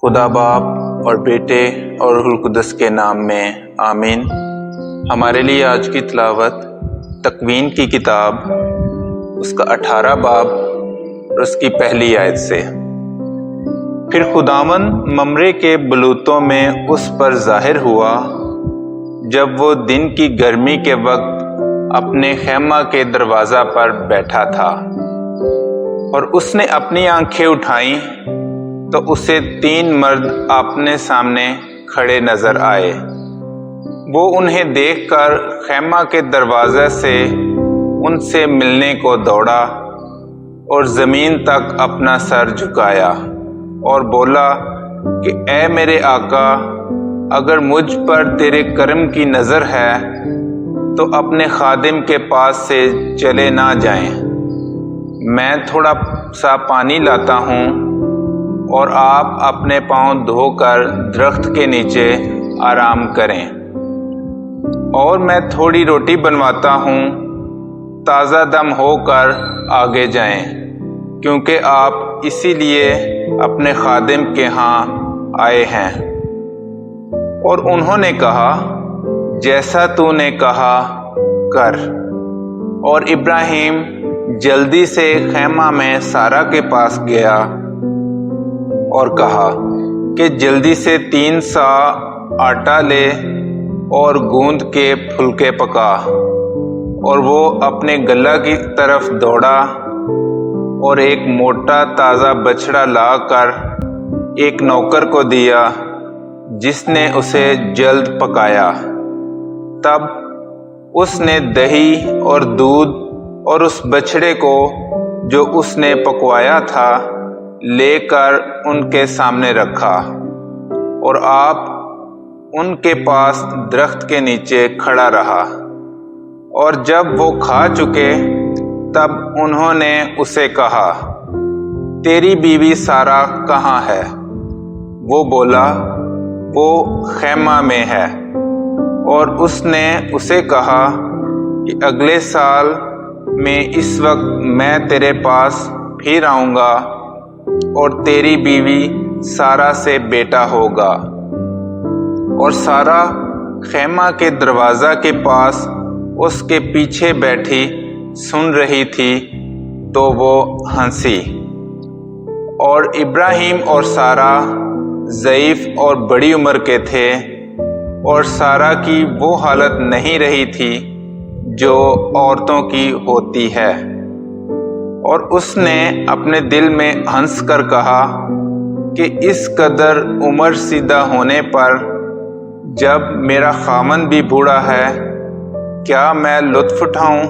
خدا باپ اور بیٹے اور روح القدس کے نام میں آمین۔ ہمارے لیے آج کی تلاوت تکوین کی کتاب اس کا 18 باب اور اس کی پہلی آیت سے۔ پھر خداوند ممرے کے بلوتوں میں اس پر ظاہر ہوا جب وہ دن کی گرمی کے وقت اپنے خیمہ کے دروازہ پر بیٹھا تھا، اور اس نے اپنی آنکھیں اٹھائیں تو اسے 3 مرد اپنے سامنے کھڑے نظر آئے۔ وہ انہیں دیکھ کر خیمہ کے دروازے سے ان سے ملنے کو دوڑا اور زمین تک اپنا سر جھکایا اور بولا کہ اے میرے آقا، اگر مجھ پر تیرے کرم کی نظر ہے تو اپنے خادم کے پاس سے چلے نہ جائیں۔ میں تھوڑا سا پانی لاتا ہوں اور آپ اپنے پاؤں دھو کر درخت کے نیچے آرام کریں، اور میں تھوڑی روٹی بنواتا ہوں، تازہ دم ہو کر آگے جائیں، کیونکہ آپ اسی لیے اپنے خادم کے ہاں آئے ہیں۔ اور انہوں نے کہا، جیسا تو نے کہا کر۔ اور ابراہیم جلدی سے خیمہ میں سارہ کے پاس گیا اور کہا کہ جلدی سے 3 سا آٹا لے اور گوندھ کے پھلکے پکا۔ اور وہ اپنے گلہ کی طرف دوڑا اور ایک موٹا تازہ بچڑا لا کر ایک نوکر کو دیا، جس نے اسے جلد پکایا۔ تب اس نے دہی اور دودھ اور اس بچڑے کو جو اس نے پکوایا تھا لے کر ان کے سامنے رکھا، اور آپ ان کے پاس درخت کے نیچے کھڑا رہا۔ اور جب وہ کھا چکے تب انہوں نے اسے کہا، تیری بیوی سارہ کہاں ہے؟ وہ بولا، وہ خیمہ میں ہے۔ اور اس نے اسے کہا کہ اگلے سال میں اس وقت میں تیرے پاس پھر آؤں گا اور تیری بیوی سارہ سے بیٹا ہوگا۔ اور سارہ خیمہ کے دروازہ کے پاس اس کے پیچھے بیٹھی سن رہی تھی تو وہ ہنسی۔ اور ابراہیم اور سارہ ضعیف اور بڑی عمر کے تھے، اور سارہ کی وہ حالت نہیں رہی تھی جو عورتوں کی ہوتی ہے۔ اور اس نے اپنے دل میں ہنس کر کہا کہ اس قدر عمر سیدھا ہونے پر جب میرا خاوند بھی بوڑھا ہے، کیا میں لطف اٹھاؤں؟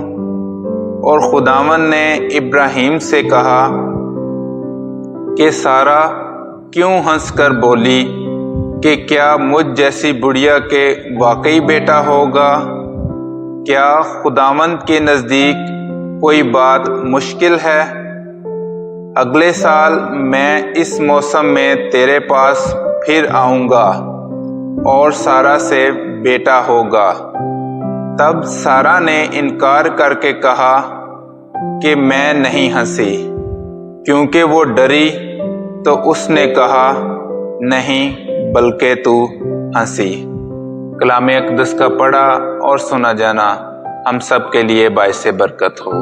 اور خداوند نے ابراہیم سے کہا کہ سارہ کیوں ہنس کر بولی کہ کیا مجھ جیسی بڑھیا کے واقعی بیٹا ہوگا؟ کیا خداوند کے نزدیک کوئی بات مشکل ہے؟ اگلے سال میں اس موسم میں تیرے پاس پھر آؤں گا اور سارہ سے بیٹا ہوگا۔ تب سارہ نے انکار کر کے کہا کہ میں نہیں ہنسی، کیونکہ وہ ڈری۔ تو اس نے کہا، نہیں بلکہ تو ہنسی۔ کلام اقدس کا پڑھا اور سنا جانا ہم سب کے لیے باعث برکت ہو۔